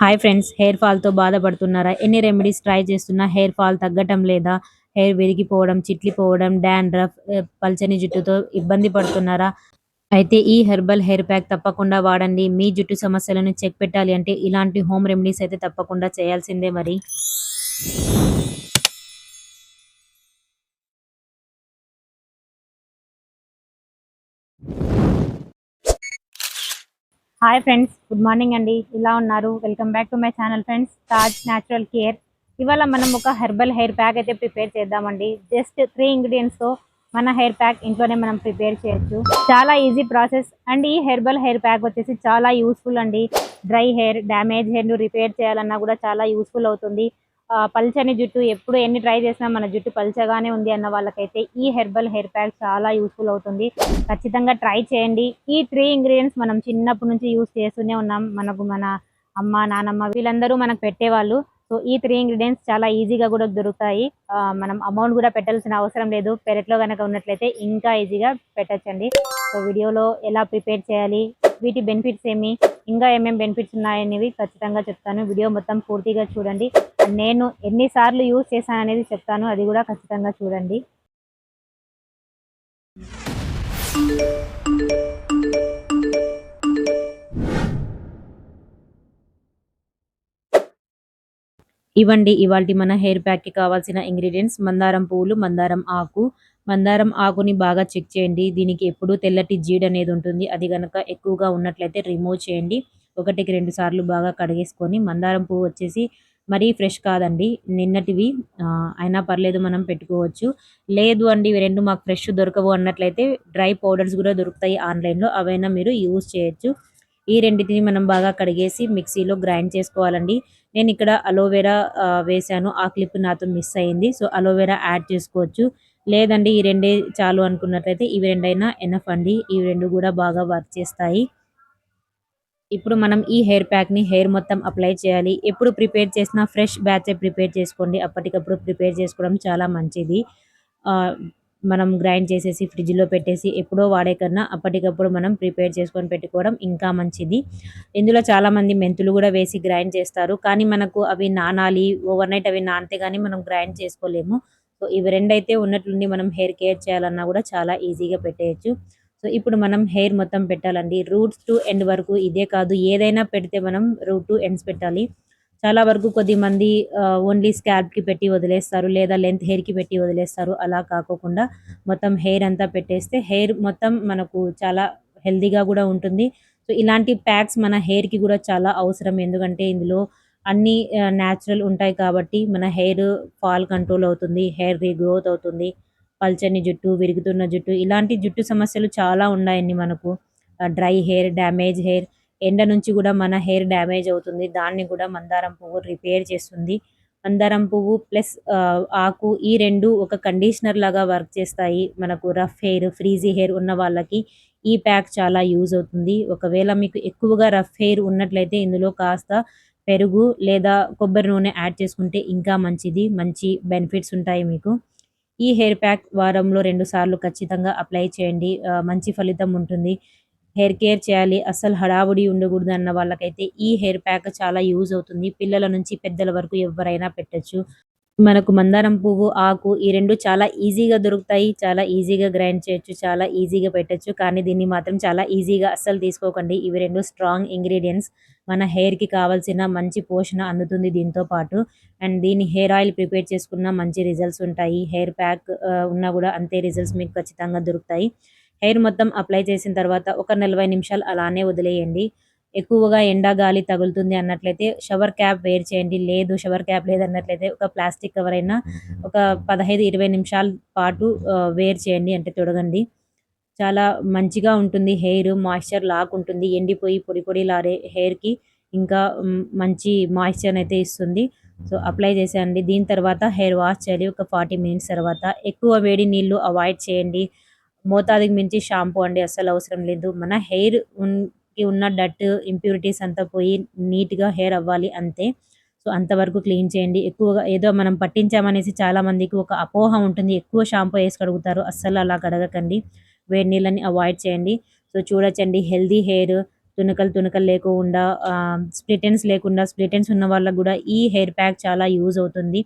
Hi friends, hair ఫాల్‌తో బాధపడుతున్నారా? ఎన్ని remedies try చేస్తున్నా హెయిర్ ఫాల్ తగ్గటం లేదా? హెయిర్ విరిగిపోవడం, చిట్లిపోవడం, డాండ్రఫ్, పల్చని జుట్టుతో ఇబ్బంది పడుతున్నారా? అయితే ఈ హెర్బల్ హెయిర్ ప్యాక్ తప్పకుండా వాడండి. మీ జుట్టు సమస్యలను చెక్ పెట్టాలి అంటే ఇలాంటి హోమ్ రెమెడీస్ అయితే తప్పకుండా చేయాల్సిందే మరి. హాయ్ ఫ్రెండ్స్, గుడ్ మార్నింగ్ అండి. ఇలా ఉన్నారు? Welcome back to my channel friends, Taj natural care. ఇవాళ మనం ఒక హెర్బల్ హెయిర్ ప్యాక్ అయితే ప్రిపేర్ చేద్దామండి. జస్ట్ 3 ఇంగ్రీడియంట్స్తో మన హెయిర్ ప్యాక్ ఇంట్లోనే మనం ప్రిపేర్ చేయొచ్చు. చాలా ఈజీ ప్రాసెస్ అండ్ ఈ హెర్బల్ హెయిర్ ప్యాక్ వచ్చేసి చాలా యూస్ఫుల్ అండి. డ్రై హెయిర్, డ్యామేజ్ హెయిర్ను రిపేర్ చేయాలన్నా కూడా చాలా యూస్ఫుల్ అవుతుంది. పల్చని జుట్టు ఎప్పుడు ఎన్ని ట్రై చేసినా మన జుట్టు పల్చగానే ఉంది అన్న వాళ్ళకైతే ఈ హెర్బల్ హెయిర్ ప్యాక్ చాలా యూస్ఫుల్ అవుతుంది. ఖచ్చితంగా ట్రై చేయండి. ఈ 3 ఇంగ్రీడియంట్స్ మనం చిన్నప్పటి నుంచి యూస్ చేస్తూనే ఉన్నాం. మన అమ్మ, నానమ్మ వీళ్ళందరూ మనకు పెట్టేవాళ్ళు. సో ఈ 3 ఇంగ్రీడియంట్స్ చాలా ఈజీగా కూడా దొరుకుతాయి. మనం అమౌంట్ కూడా పెట్టాల్సిన అవసరం లేదు. పెరట్లో గనక ఉన్నట్లయితే ఇంకా ఈజీగా పెట్టొచ్చండి. సో వీడియోలో ఎలా ప్రిపేర్ చేయాలి, వీటి బెనిఫిట్స్ ఏమి, ఇంకా ఏమేమి బెనిఫిట్స్ ఉన్నాయనేవి ఖచ్చితంగా చెప్తాను. వీడియో మొత్తం పూర్తిగా చూడండి. నేను ఎన్నిసార్లు యూజ్ చేశాననేది చెప్తాను, అది కూడా ఖచ్చితంగా చూడండి. ఇవండి ఇవాల్టి మన హెయిర్ ప్యాక్‌కి కావాల్సిన ఇంగ్రీడియెంట్స్. మందారం పువ్వులు, మందారం ఆకు. మందారం ఆకుని బాగా చెక్ చేయండి. దీనికి ఎప్పుడూ తెల్లటి జీడనేది ఉంటుంది. అది గనక ఎక్కువగా ఉన్నట్లయితే రిమూవ్ చేయండి. 1కి 2 సార్లు బాగా కడిగేసుకొని, మందారం పువ్వు వచ్చేసి మరీ ఫ్రెష్ కాదండి. నిన్నటివి అయినా పర్లేదు మనం పెట్టుకోవచ్చు. లేదు అండి ఇవి 2 మాకు ఫ్రెష్ దొరకవు అన్నట్లయితే డ్రై పౌడర్స్ గూడా దొరుకుతాయి ఆన్‌లైన్‌లో. అవైనా మీరు యూజ్ చేయొచ్చు. ఈ రెండిటిని మనం బాగా కడిగేసి మిక్సీలో గ్రైండ్ చేసుకోవాలండి. నేనిక్కడ అలోవెరా వేశాను. ఆ క్లిప్ నాతో మిస్ అయింది. సో, అలోవెరా యాడ్ చేసుకోవచ్చు. లేదండి ఈ రెండే చాలు అనుకున్నట్లయితే ఇవి రెండైనా ఎనఫ్ అండి. ఇవి 2 గూడా బాగా వర్క్ చేస్తాయి. ఇప్పుడు మనం ఈ హెయిర్ ప్యాక్‌ని హెయిర్ మొత్తం అప్లై చేయాలి. ఎప్పుడు ప్రిపేర్ చేసినా ఫ్రెష్ బ్యాచే ప్రిపేర్ చేసుకోండి. అప్పటికప్పుడు ప్రిపేర్ చేసుకోవడం చాలా మంచిది. ఆహ్, మనం గ్రైండ్ చేసేసి ఫ్రిడ్జ్‌లో పెట్టేసి ఎప్పుడో వాడే కన్నా అప్పటికప్పుడు మనం ప్రిపేర్ చేసుకొని పెట్టుకోవడం ఇంకా మంచిది. ఇందులో చాలామంది మెంతులు గూడా వేసి గ్రైండ్ చేస్తారు. కానీ మనకు అవి నానాలి. ఓవర్‌నైట్ అవి నానితే గాని మనం గ్రైండ్ చేసుకోలేము. సో, ఇవి రెండైతే ఉన్నట్లుండి మనం హెయిర్ కేర్ చేయాలన్నా గూడా చాలా ఈజీగా పెట్టేయొచ్చు. సో, ఇప్పుడు మనం హెయిర్ మొత్తం పెట్టాలండి. రూట్స్ టు ఎండ్ వరకు ఇదే కాదు ఏదైనా పెడితే మనం రూట్ టు ఎండ్స్ పెట్టాలి. చాలా వరకు కొద్దిమంది ఓన్లీ స్కాల్ప్‌కి పెట్టి వదిలేస్తారు. లేదా లెంత్ హెయిర్‌కి పెట్టి వదిలేస్తారు. అలా కాకోకుండా మొత్తం హెయిర్ అంతా పెట్టేస్తే హెయిర్ మొత్తం మనకు చాలా హెల్తీగా గూడా ఉంటుంది. సో, ఇలాంటి ప్యాక్స్ మన హెయిర్‌కి గూడా చాలా అవసరం. ఎందుకంటే ఇందులో అన్నీ న్యాచురల్ ఉంటాయి కాబట్టి మన హెయిర్ ఫాల్ కంట్రోల్ అవుతుంది. హెయిర్ రీగ్రోత్ అవుతుంది. పల్చని జుట్టు, విరుగుతున్న జుట్టు ఇలాంటి జుట్టు సమస్యలు చాలా ఉన్నాయండి మనకు. డ్రై హెయిర్, డ్యామేజ్ హెయిర్, ఎండ నుంచి గూడా మన హెయిర్ డ్యామేజ్ అవుతుంది. దాన్ని గూడా మందారం పువ్వు రిపేర్ చేస్తుంది. మందారం పువ్వు ప్లస్ ఆకు ఈ 2 ఒక కండిషనర్ లాగా వర్క్ చేస్తాయి. మనకు రఫ్ హెయిర్, ఫ్రీజీ హెయిర్ ఉన్న వాళ్ళకి ఈ ప్యాక్ చాలా యూజ్ అవుతుంది. ఒకవేళ మీకు ఎక్కువగా రఫ్ హెయిర్ ఉన్నట్లయితే ఇందులో కాస్త పెరుగు లేదా కొబ్బరి నూనె యాడ్ చేసుకుంటే ఇంకా మంచిది. మంచి బెనిఫిట్స్ ఉంటాయి మీకు. ఈ హెయిర్ ప్యాక్ వారంలో 2 సార్లు ఖచ్చితంగా అప్లై చేయండి. మంచి ఫలితం ఉంటుంది. హెయిర్ కేర్ చేయాలి, అస్సలు హడావుడి ఉండకూడదన్న వాళ్ళకైతే ఈ హెయిర్ ప్యాక్ చాలా యూజ్ అవుతుంది. పిల్లల నుంచి పెద్దల వరకు ఎవ్వరైనా పెట్టొచ్చు. మనకు మందారం పువ్వు, ఆకు ఈ 2 చాలా ఈజీగా దొరుకుతాయి. చాలా ఈజీగా గ్రైండ్ చేయొచ్చు. చాలా ఈజీగా పెట్టొచ్చు. కానీ దీన్ని మాత్రం చాలా ఈజీగా అస్సలు తీసుకోకండి. ఇవి 2 స్ట్రాంగ్ ఇంగ్రీడియెంట్స్. మన హెయిర్‌కి కావాల్సిన మంచి పోషణ అందుతుంది దీంతో పాటు. అండ్ దీన్ని హెయిర్ ఆయిల్ ప్రిపేర్ చేసుకున్న మంచి రిజల్ట్స్ ఉంటాయి. హెయిర్ ప్యాక్ ఉన్నా గూడా అంతే రిజల్ట్స్ మీకు ఖచ్చితంగా దొరుకుతాయి. హెయిర్ మొత్తం అప్లై చేసిన తర్వాత ఒక 40 నిమిషాలు అలానే వదిలేయండి. ఎక్కువగా ఎండ, గాలి తగులుతుంది అన్నట్లయితే షవర్ క్యాప్ వేర్ చేయండి. లేదు షవర్ క్యాప్ లేదన్నట్లయితే ఒక ప్లాస్టిక్ కవర్ అయినా ఒక 15, 20 నిమిషాల పాటు వేర్ చేయండి. అంటే తొడగండి. చాలా మంచిగా ఉంటుంది హెయిర్. మాయిశ్చర్ లాగుంటుంది. ఎండిపోయి పొడి పొడిలాడే హెయిర్‌కి ఇంకా మంచి మాయిశ్చర్‌నయితే ఇస్తుంది. సో, అప్లై చేసేయండి. దీని తర్వాత హెయిర్ వాష్ చేయాలి. ఒక 40 మినిట్స్ తర్వాత. ఎక్కువ వేడి నీళ్ళు అవాయిడ్ చేయండి. మోతాదుకి మించి షాంపూ అండి అస్సలవసరం లేదు. మన హెయిర్ కి ఉన్న డర్ట్, ఇంప్యూరిటీస్ అంతా పోయి నీట్‌గా హెయిర్ అవ్వాలి అంతే. సో, అంతవరకు క్లీన్ చేయండి. ఎక్కువగా ఏదో మనం పట్టించామనేసి చాలా మందికి ఒక అపోహ ఉంటుంది. ఎక్కువ షాంపూ ఏసి కడుగుతారు. అస్సలు అలా కడగకండి. వేడి నీళ్ళని అవాయిడ్ చేయండి. సో, చూడొచ్చండి హెల్తీ హెయిర్ తునకలు లేకుండా స్ప్లిట్ ఎండ్స్ ఉన్న వాళ్ళకి కూడా ఈ హెయిర్ ప్యాక్ చాలా యూజ్ అవుతుంది.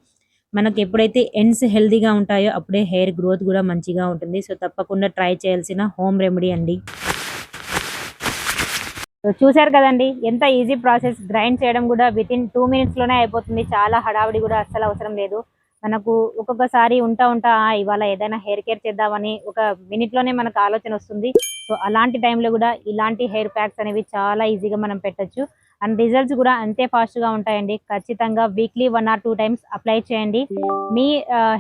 మనకు ఎప్పుడైతే ఎండ్స్ హెల్తీగా ఉంటాయో అప్పుడే హెయిర్ గ్రోత్ కూడా మంచిగా ఉంటుంది. సో తప్పకుండా ట్రై చేయాల్సిన హోమ్ రెమెడీ అండి. సో చూసారు కదండి, ఎంత ఈజీ ప్రాసెస్. గ్రైండ్ చేయడం కూడా వితిన్ 2 మినిట్స్లోనే అయిపోతుంది. చాలా హడావిడి కూడా అస్సలు అవసరం లేదు. మనకు ఒక్కొక్కసారి ఉంటా ఇవాళ ఏదైనా హెయిర్ కేర్ చేద్దామని ఒక మినిట్లోనే మనకు ఆలోచన వస్తుంది. సో అలాంటి టైంలో కూడా ఇలాంటి హెయిర్ ప్యాక్స్ అనేవి చాలా ఈజీగా మనం పెట్టచ్చు. అండ్ రిజల్ట్స్ కూడా అంతే ఫాస్ట్గా ఉంటాయండి. ఖచ్చితంగా వీక్లీ 1 or 2 టైమ్స్ అప్లై చేయండి. మీ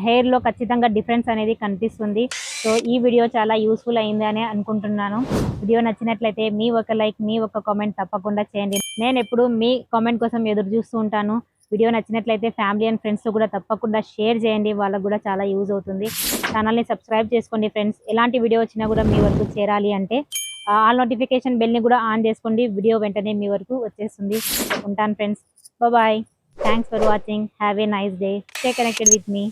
హెయిర్లో ఖచ్చితంగా డిఫరెన్స్ అనేది కనిపిస్తుంది. సో ఈ వీడియో చాలా యూస్ఫుల్ అయింది అని అనుకుంటున్నాను. వీడియో నచ్చినట్లయితే మీ ఒక లైక్, మీ ఒక కామెంట్ తప్పకుండా చేయండి. నేను ఎప్పుడు మీ కామెంట్ కోసం ఎదురు చూస్తూ ఉంటాను. వీడియో నచ్చినట్లయితే ఫ్యామిలీ అండ్ ఫ్రెండ్స్తో కూడా తప్పకుండా షేర్ చేయండి. వాళ్ళకు కూడా చాలా యూజ్ అవుతుంది. ఛానల్ని సబ్స్క్రైబ్ చేసుకోండి ఫ్రెండ్స్. ఎలాంటి వీడియో వచ్చినా కూడా మీ వరకు చేరాలి అంటే ఆల్ నోటిఫికేషన్ బెల్ని కూడా ఆన్ చేసుకోండి. వీడియో వెంటనే మీ వరకు వచ్చేస్తుంది. ఉంటాను friends. Bye. Thanks for watching. Have a nice day. Stay connected with me.